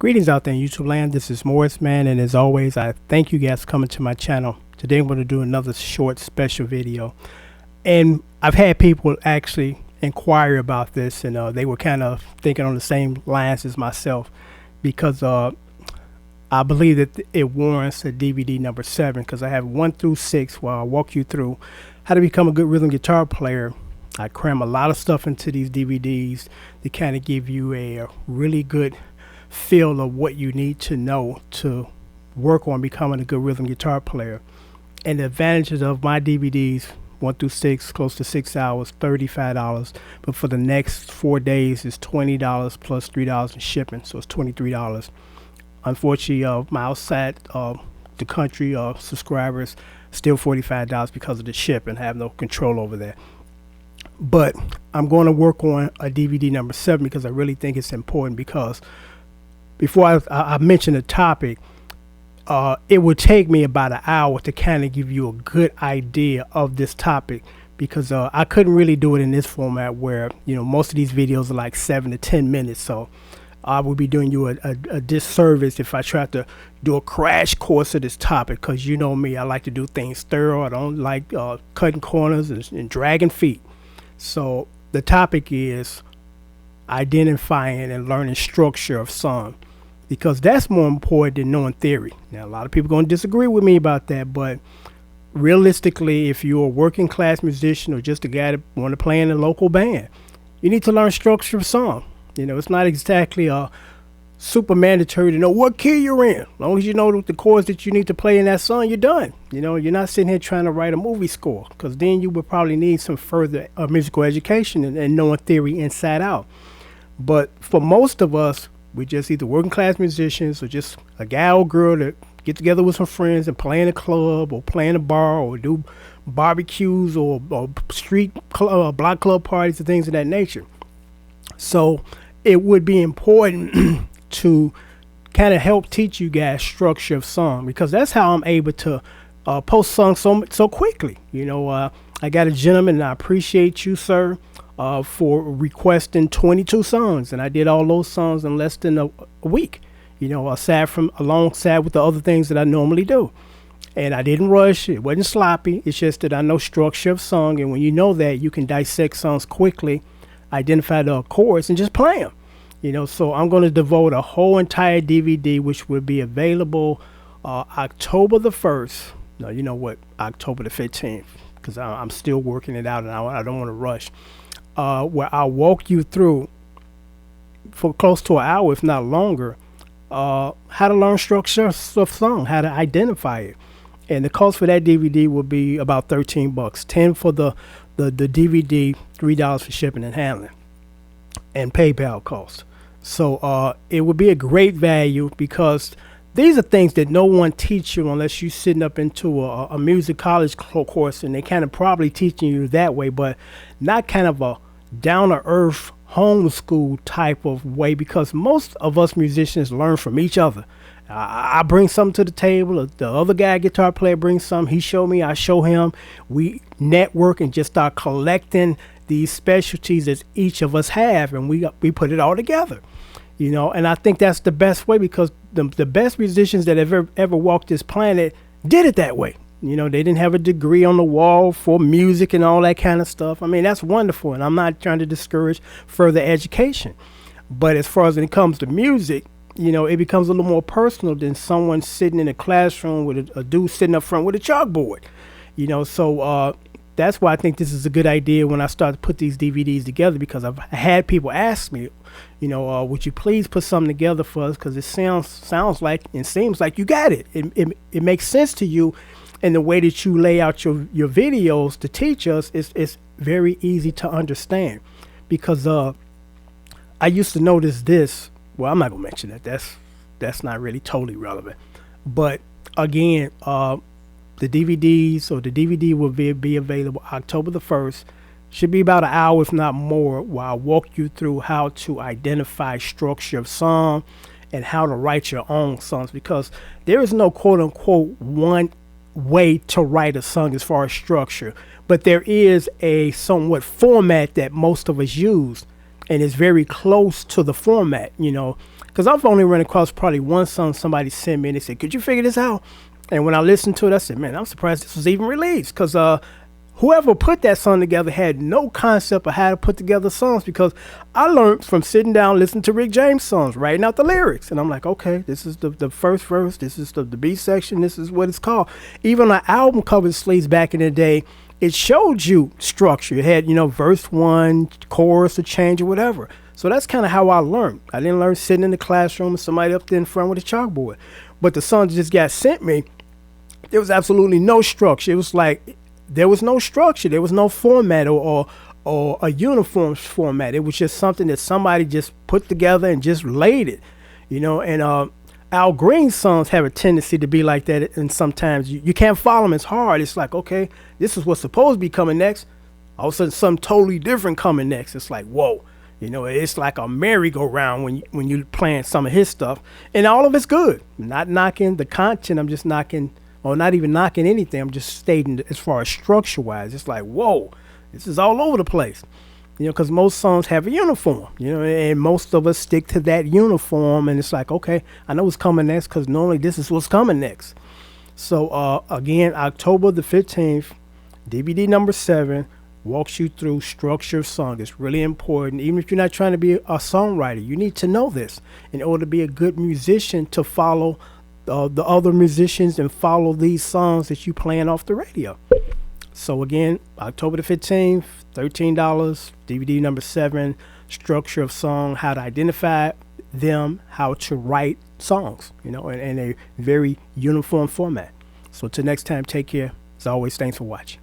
Greetings out there in YouTube land. This is Morris Man, and as always, I thank you guys for coming to my channel. Today I'm going to do another short special video, and I've had people actually inquire about this, and they were kind of thinking on the same lines as myself, because I believe that it warrants a DVD number 7, because I have 1 through 6 where I'll walk you through how to become a good rhythm guitar player. I cram a lot of stuff into these DVDs to kind of give you a really good feel of what you need to know to work on becoming a good rhythm guitar player. And the advantages of my DVDs, 1 through 6, close to 6 hours, $35. But for the next 4 days, it's $20 plus $3 in shipping, so it's $23. Unfortunately, my outside the country subscribers still $45 because of the shipping. I have no control over that. But I'm going to work on a DVD number 7 because I really think it's important, because before I mention the topic, it would take me about an hour to kind of give you a good idea of this topic, because I couldn't really do it in this format where, you know, most of these videos are like 7 to 10 minutes. So I would be doing you a disservice if I tried to do a crash course of this topic, because you know me, I like to do things thorough. I don't like cutting corners and dragging feet. So the topic is identifying and learning structure of song, because that's more important than knowing theory. Now, a lot of people are going to disagree with me about that, but realistically, if you're a working class musician or just a guy that want to play in a local band, you need to learn structure of song. You know, it's not exactly super mandatory to know what key you're in. As long as you know the chords that you need to play in that song, you're done. You know, you're not sitting here trying to write a movie score, because then you would probably need some further musical education and knowing theory inside out. But for most of us, we're just either working class musicians or just a guy or girl that get together with some friends and play in a club or play in a bar or do barbecues or street block club parties and things of that nature. So it would be important to kind of help teach you guys structure of song, because that's how I'm able to post songs so quickly. You know, I got a gentleman, and I appreciate you, sir, for requesting 22 songs, and I did all those songs in less than a week, you know, alongside with the other things that I normally do. And I didn't rush. It wasn't sloppy. It's just that I know structure of song, and when you know that, you can dissect songs quickly, identify the chords, and just play them. You know, so I'm going to devote a whole entire DVD, which will be available October the 1st. No, you know what? October the 15th, because I'm still working it out, and I don't want to rush. Where I'll walk you through for close to an hour, if not longer, how to learn structure of song, how to identify it. And the cost for that DVD will be about $13, $10 for the DVD, $3 for shipping and handling, and PayPal cost. So it would be a great value, because these are things that no one teach you unless you're sitting up into a music college course, and they kind of probably teaching you that way, but not kind of a down-to-earth homeschool type of way, because most of us musicians learn from each other. I bring something to the table, the other guy, guitar player, brings something, he show me, I show him. We network and just start collecting these specialties that each of us have, and we put it all together. You know, and I think that's the best way, because the best musicians that have ever walked this planet did it that way. You know, they didn't have a degree on the wall for music and all that kind of stuff. I mean, that's wonderful, and I'm not trying to discourage further education. But as far as when it comes to music, you know, it becomes a little more personal than someone sitting in a classroom with a dude sitting up front with a chalkboard. You know, so that's why I think this is a good idea when I start to put these DVDs together, because I've had people ask me, you know, would you please put something together for us, because it sounds like and seems like you got it. It makes sense to you, and the way that you lay out your videos to teach us is very easy to understand. Because I used to notice this. Well, I'm not gonna mention that. That's not really totally relevant. But again, the DVDs or the DVD will be available October the 1st. Should be about an hour, if not more, where I walk you through how to identify structure of song and how to write your own songs, because there is no quote unquote one way to write a song as far as structure, but there is a somewhat format that most of us use. and it's very close to the format, because I've only run across probably one song somebody sent me and they said, could you figure this out? And when I listened to it, I said, man, I'm surprised this was even released, because whoever put that song together had no concept of how to put together songs, because I learned from sitting down listening to Rick James songs, writing out the lyrics. And I'm like, okay, this is the first verse, this is the B section, this is what it's called. Even on album cover sleeves back in the day, it showed you structure. It had, verse 1, chorus, a change, or whatever. So that's kind of how I learned. I didn't learn sitting in the classroom with somebody up there in front with a chalkboard. But the song that just got sent me, there was absolutely no structure. It was like there was no structure. There was no format or a uniform format. It was just something that somebody just put together and just laid it, And Al Green's songs have a tendency to be like that, and sometimes you can't follow them as hard. It's like, okay, this is what's supposed to be coming next. All of a sudden, something totally different coming next. It's like, whoa. It's like a merry-go-round when you're playing some of his stuff. And all of it's good. Not knocking the content. I'm just knocking, or not even knocking anything. I'm just stating as far as structure-wise. It's like, whoa, this is all over the place. Because most songs have a uniform, and most of us stick to that uniform. And it's like, okay, I know what's coming next because normally this is what's coming next. So, again, October the 15th, DVD number 7, walks you through structure of song. It's really important. Even if you're not trying to be a songwriter, you need to know this in order to be a good musician, to follow the other musicians and follow these songs that you playing off the radio. So again, October the 15th, $13, DVD number 7, structure of song, how to identify them, how to write songs, in a very uniform format. So till next time, take care. As always, thanks for watching.